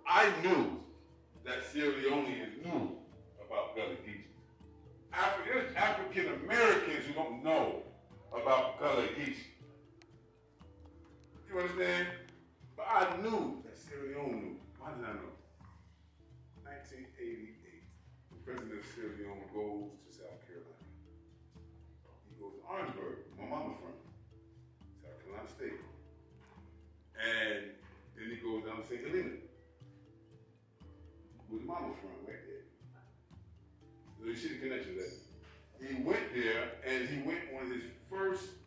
I knew that Sierra Leoneans knew about Gullah Geechee. There's African Americans who don't know about Gullah Geechee. You understand? But I knew that Sierra Leone knew. Why did I know? 1988, the president of Sierra Leone goes to South Carolina. He goes to Orangeburg, my mama's from, South Carolina State. And then he goes down to St. Helena, where his mama from, right there. So you see the connection there. He went there, and he went on his first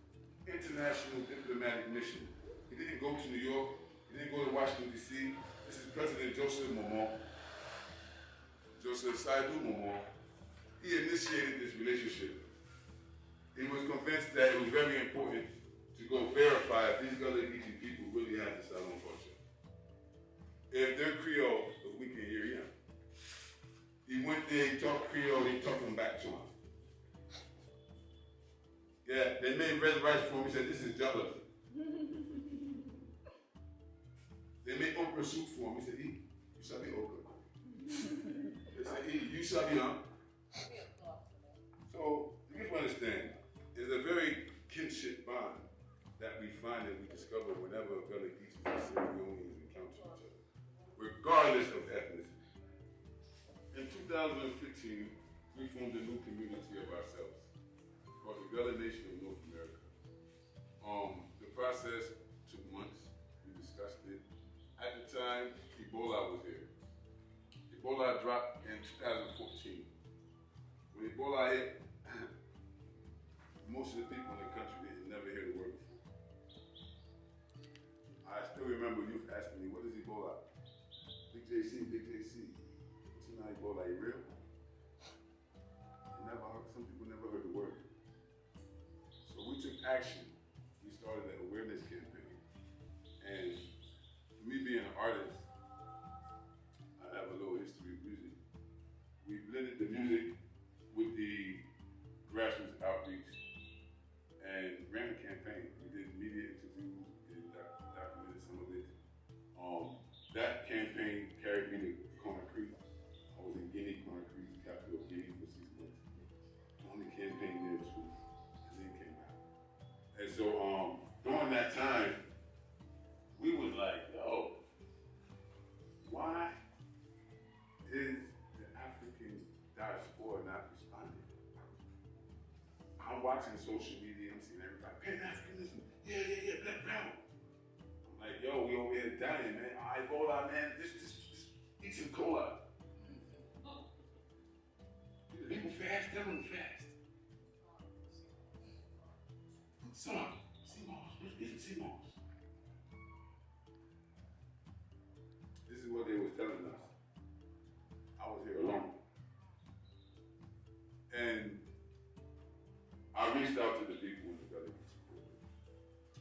international diplomatic mission. He didn't go to New York. He didn't go to Washington, D.C. This is President Joseph Saidu Momo. He initiated this relationship. He was convinced that it was very important to go verify if these Gullah Geechee people really have the Salon culture. If they're Creole, if we can hear him. He went there, he talked Creole, he talked them back to him. Yeah, they made red rice for him, he said, this is Jollof. They made okra soup for him, he said, eat, you sabi okra. They said, eat, you sabi, huh? So, you have to understand, there's a very kinship bond that we find and we discover whenever Gullah Geechees and Sierra Leoneans encounter each other, regardless of ethnicity. In 2015, we formed a new community of ourselves called the Gullah Nation of North America. The process took months. We discussed it. At the time, Ebola was here. Ebola dropped in 2014. When Ebola hit, most of the people in the country didn't never hear the word before. I still remember youth asking me, what is Ebola? Big JC. What's not Ebola? Are you real? Some people never heard the word. So we took action. We started an awareness campaign. And me being an artist, I have a little history of music. We blended the music with the grassroots outreach and ran a campaign. We did media interviews and documented some of it. That campaign carried me to Corner Creek. I was in Guinea, Corner Creek, the capital of Guinea for 6 months. On the campaign there too, and then came out. And so during that time, we was like, yo, why is the African diaspora not responding? I'm watching social media, I'm seeing everybody, Pan-Africanism, yeah, Black Power. I'm like, yo, we over here dying, man. Ebola, man, just eat some cola. The people fast, tell them to fast. CMOS, what is CMOS? This is what they was telling us. I was here alone. And I reached out to the people in the Gullah Geechee corridor.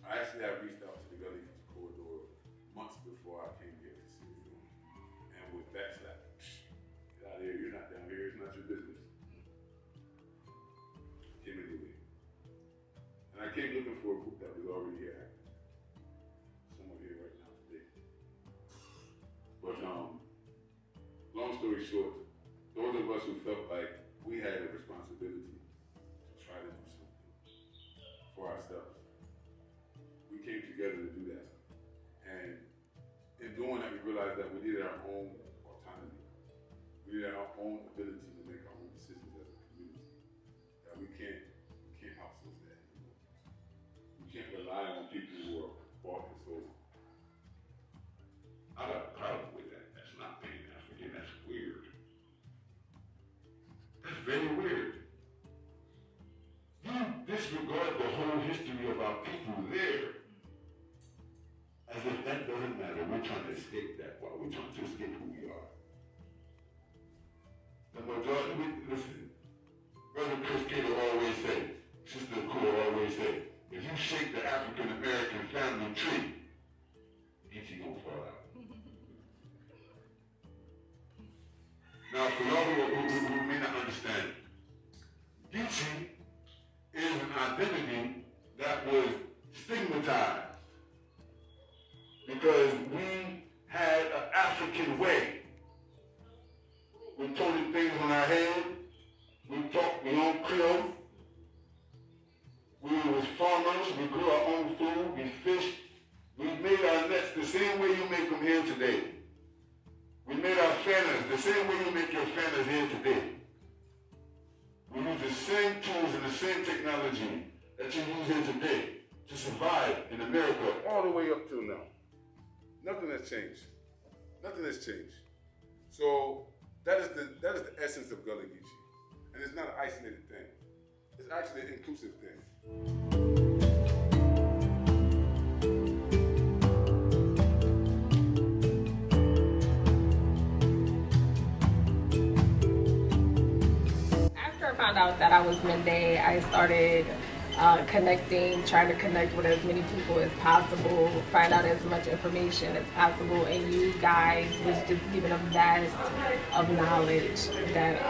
I actually have reached out to the Gullah Geechee corridor months before I came here to see you. And with backslapped, get out of here, you're not down here, it's not your business. I came anyway. And I came looking for a group that was already here. Someone here right now today. But long story short, those of us who felt like we had a responsibility to try to do something for ourselves, we came together to do that. And in doing that, we realized that we needed our own autonomy. We needed our own ability to make our own decisions as a community. That we can't outsource that anymore. We can't rely on people who are bought and sold. I got a problem with that. That's not being African. That's weird. That's very weird. You disregard the whole history of our people there as if that doesn't matter. We're trying to escape that. Why? We're trying to escape who we are. The majority, listen, Brother Chris Cato always say, Sister Core always say, if you shake the African American family tree, Geechee gonna fall out. Now, for y'all who may not understand, Geechee is an identity that was stigmatized because we had an African can wear. We toted things on our head. We talked our own Creole. We was farmers. We grew our own food. We fished. We made our nets the same way you make them here today. We made our fanners the same way you make your fanners here today. We use the same tools and the same technology that you use here today to survive in America all the way up till now. Nothing has changed. Nothing has changed. So that is the essence of Gullah Geechee. And it's not an isolated thing. It's actually an inclusive thing. After I found out that I was Mende, I started trying to connect with as many people as possible, find out as much information as possible, and you guys was just giving a vast of knowledge, that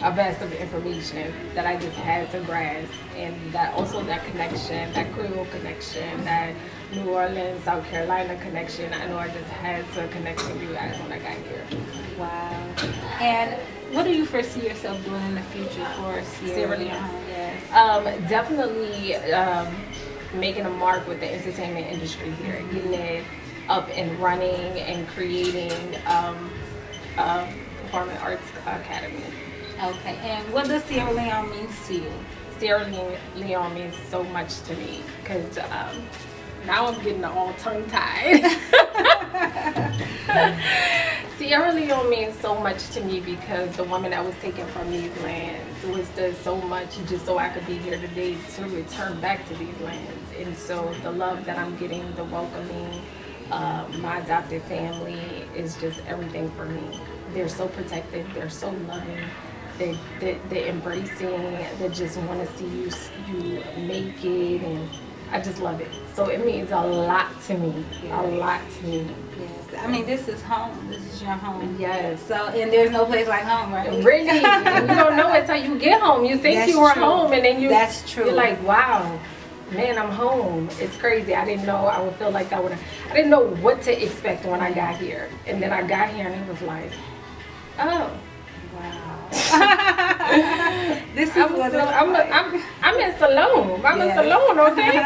a vast of information that I just had to grasp, and that also that connection, that Creole connection, that New Orleans, South Carolina connection. I know I just had to connect with you guys when I got here. Wow. And what do you foresee yourself doing in the future for Sierra Leone? Yes. Definitely making a mark with the entertainment industry here, getting it up and running and creating Performing Arts Academy. Okay. And what does Sierra Leone mean to you? Sierra Leone means so much to me because now I'm getting all tongue-tied. Sierra Leone means so much to me because the woman that was taken from these lands was done so much just so I could be here today to return back to these lands. And so the love that I'm getting, the welcoming, my adopted family is just everything for me. They're so protective, they're so loving, they're embracing, they just want to see you make it, and I just love it. So it means a lot to me, a lot to me. Yes. I mean, this is home. This is your home. Yes. So, and there's no place like home, right? Really, and you don't know it till you get home. You think That's you were true. home, and then That's true. You're like, wow, man, I'm home. It's crazy. I didn't know I would feel like that. I didn't know what to expect when I got here, and then I got here, and it was like, oh. Wow. This is what I'm in Salone. I'm in Salone, okay?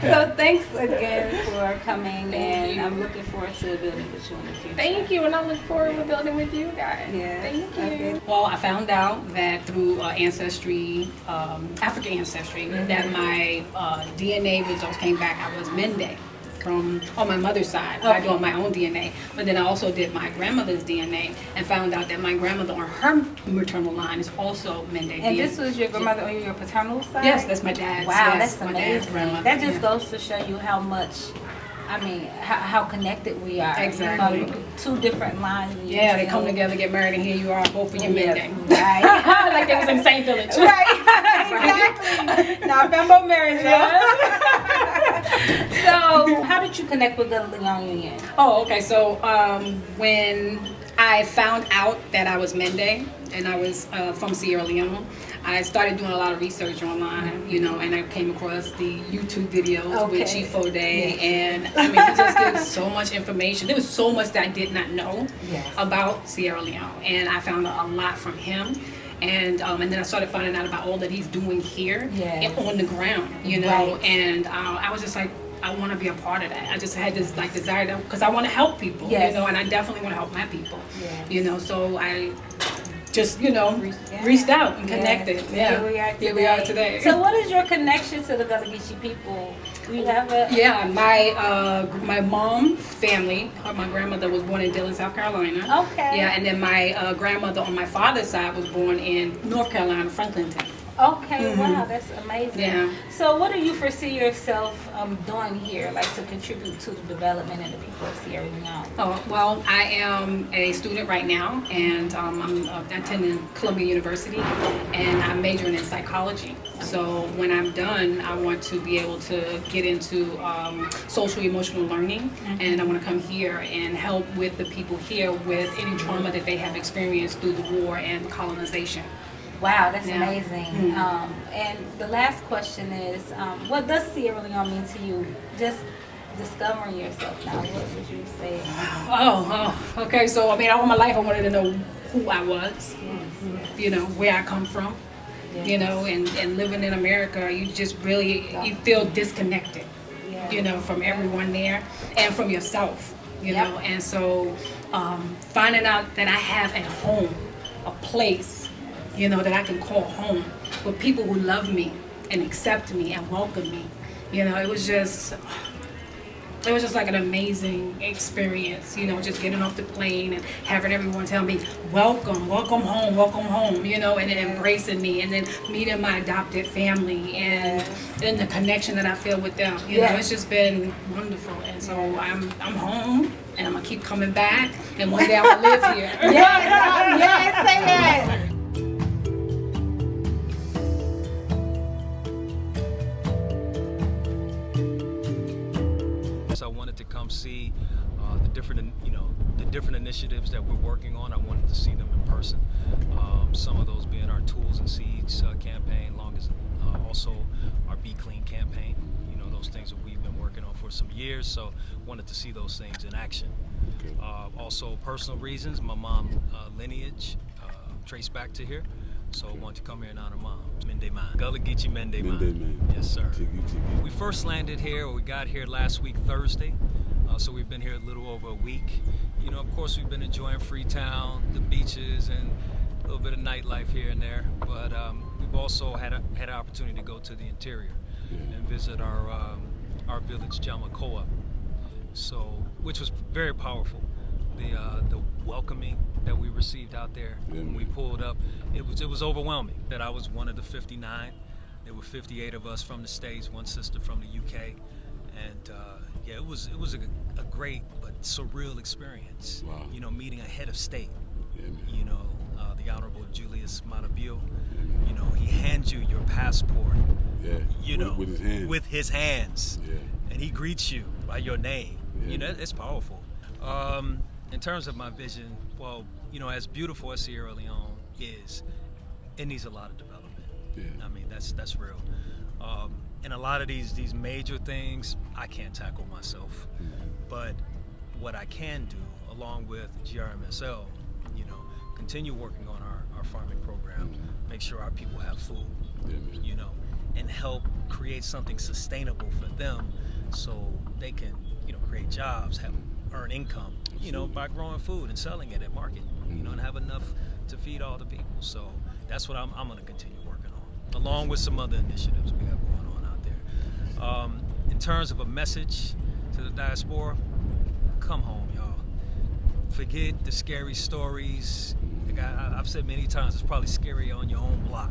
So thanks again for coming, and I'm looking forward to building with you in the future. Thank you, and I look forward to building with you guys. Yes. Thank you. Okay. Well, I found out that through ancestry, African ancestry, that my DNA results came back. I was Mende from on my mother's side. I doing my own DNA, but then I also did my grandmother's DNA and found out that my grandmother on her maternal line is also Mende. And this was your grandmother on your paternal side? Yes, that's my dad's. Wow, yes, that's my dad's amazing. grandmother. That just yeah. goes to show you how much, I mean, how connected we are. Exactly. You know, two different lines. and you Yeah, they still- come together, get married, and here you are, both of you Yes, Mende. right. Like they was in St. Village. Right, exactly. Now, Fembo marriage, So, how did you connect with the Leone Union? Oh, okay. So when I found out that I was Mende and I was from Sierra Leone, I started doing a lot of research online, you know, and I came across the YouTube videos with Chief O'Day, and I mean, he just gives so much information. There was so much that I did not know about Sierra Leone, and I found out a lot from him. And then I started finding out about all that he's doing here on the ground, you know, and I was just like, I want to be a part of that. I just had this like desire because I want to help people, you know, and I definitely want to help my people, you know. So I just, you know, reached out and connected. Yes. Yeah, here we are today. So, what is your connection to the Gullah Geechee people? Do you have a? Yeah, my mom's family, my grandmother was born in Dillon, South Carolina. Okay. Yeah, and then my grandmother on my father's side was born in North Carolina, Franklinton. Okay, wow, that's amazing. Yeah. So what do you foresee yourself doing here, like to contribute to the development of the people of Sierra Leone? Oh, well, I am a student right now, and I'm attending Columbia University, and I'm majoring in psychology. So when I'm done, I want to be able to get into social emotional learning, and I want to come here and help with the people here with any trauma that they have experienced through the war and colonization. Wow, that's amazing. And the last question is, what does Sierra Leone mean to you? Just discovering yourself now, what would you say? Okay. So, I mean, all my life I wanted to know who I was, you know, where I come from, you know, and living in America, you just really, you feel disconnected, you know, from everyone there and from yourself, you know. And so finding out that I have a home, a place, you know, that I can call home with people who love me and accept me and welcome me, you know, it was just like an amazing experience, you know, just getting off the plane and having everyone tell me, welcome home, you know, and then embracing me, and then meeting my adopted family and the connection that I feel with them. You know, it's just been wonderful. And so I'm home, and I'm gonna keep coming back, and one day I'm gonna live here. Yes, say that. I wanted to come see the different initiatives that we're working on. I wanted to see them in person. Some of those being our Tools and Seeds campaign, also our Be Clean campaign. You know, those things that we've been working on for some years. So wanted to see those things in action. Also, personal reasons. My mom lineage traced back to here. So I wanted to come here and honor Mom. Mende Man. Gullah Geechee Mende Man. Yes, sir. We first landed here, or we got here last week, Thursday. So we've been here a little over a week. You know, of course, we've been enjoying Freetown, the beaches, and a little bit of nightlife here and there. But we've also had an opportunity to go to the interior and visit our village, Jamakoa. So, which was very powerful. The welcoming that we received out there when we pulled up, it was overwhelming. That I was one of the 59. There were 58 of us from the States, one sister from the UK, and it was a great but surreal experience. Wow. You know, meeting a head of state. You know, the Honorable Julius Matabele. You know, he hands you your passport. You know, with his hands. And he greets you by your name. You know, it's powerful. In terms of my vision, well, you know, as beautiful as Sierra Leone is, it needs a lot of development. I mean, that's real. And a lot of these major things, I can't tackle myself. But what I can do, along with GRMSL, you know, continue working on our farming program, make sure our people have food, you know, and help create something sustainable for them so they can, you know, create jobs, earn income, you know, by growing food and selling it at market, you know, and have enough to feed all the people. So that's what I'm going to continue working on, along with some other initiatives we have going on out there. In terms of a message to the diaspora, come home, y'all. Forget the scary stories. Like I've said many times, it's probably scary on your own block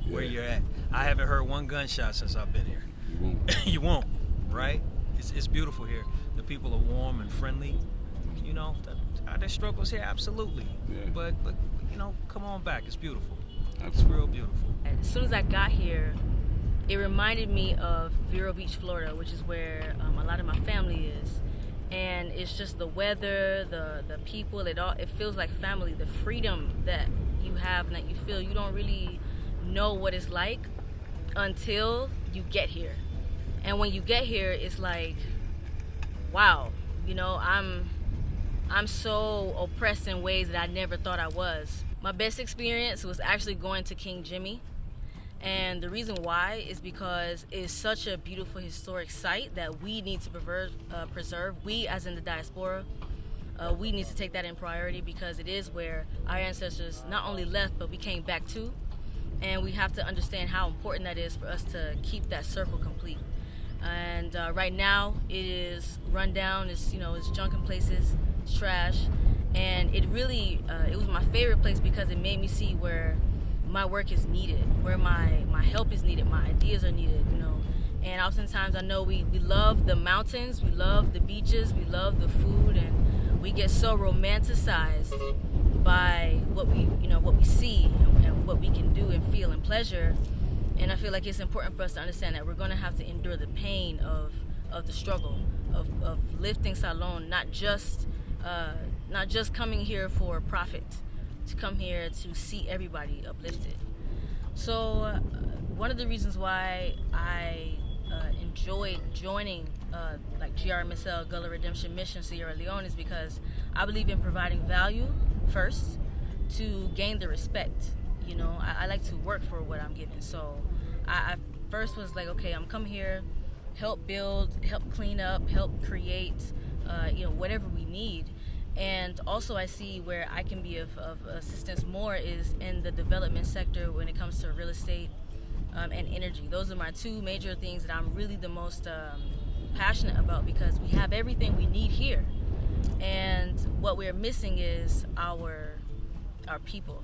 where you're at. I haven't heard one gunshot since I've been here. You won't, right? It's beautiful here. The people are warm and friendly. You know, are there struggles here? Absolutely. But you know, come on back. It's beautiful. It's real beautiful. As soon as I got here, it reminded me of Vero Beach, Florida, which is where a lot of my family is. And it's just the weather, the people, it feels like family. The freedom that you have and that you feel, you don't really know what it's like until you get here. And when you get here, it's like, wow, you know, I'm so oppressed in ways that I never thought I was. My best experience was actually going to King Jimmy. And the reason why is because it's such a beautiful historic site that we need to preserve. We, as in the diaspora, we need to take that in priority because it is where our ancestors not only left, but we came back to. And we have to understand how important that is for us to keep that circle complete. And right now, it is run down. It's junk in places. It's trash. And it really, it was my favorite place because it made me see where my work is needed, where my help is needed, my ideas are needed, you know. And oftentimes I know we love the mountains, we love the beaches, we love the food, and we get so romanticized by what we see and what we can do and feel and pleasure. And I feel like it's important for us to understand that we're going to have to endure the pain of the struggle, of lifting Salon, not just coming here for profit, to come here to see everybody uplifted. So one of the reasons why I enjoyed joining like GRMSL, Gullah Redemption Mission Sierra Leone, is because I believe in providing value first to gain the respect. You know, I like to work for what I'm given. So I first was like, okay, I'm come here, help build, help clean up, help create, you know, whatever we need. And also I see where I can be of assistance more is in the development sector when it comes to real estate and energy. Those are my two major things that I'm really the most passionate about, because we have everything we need here. And what we're missing is our people.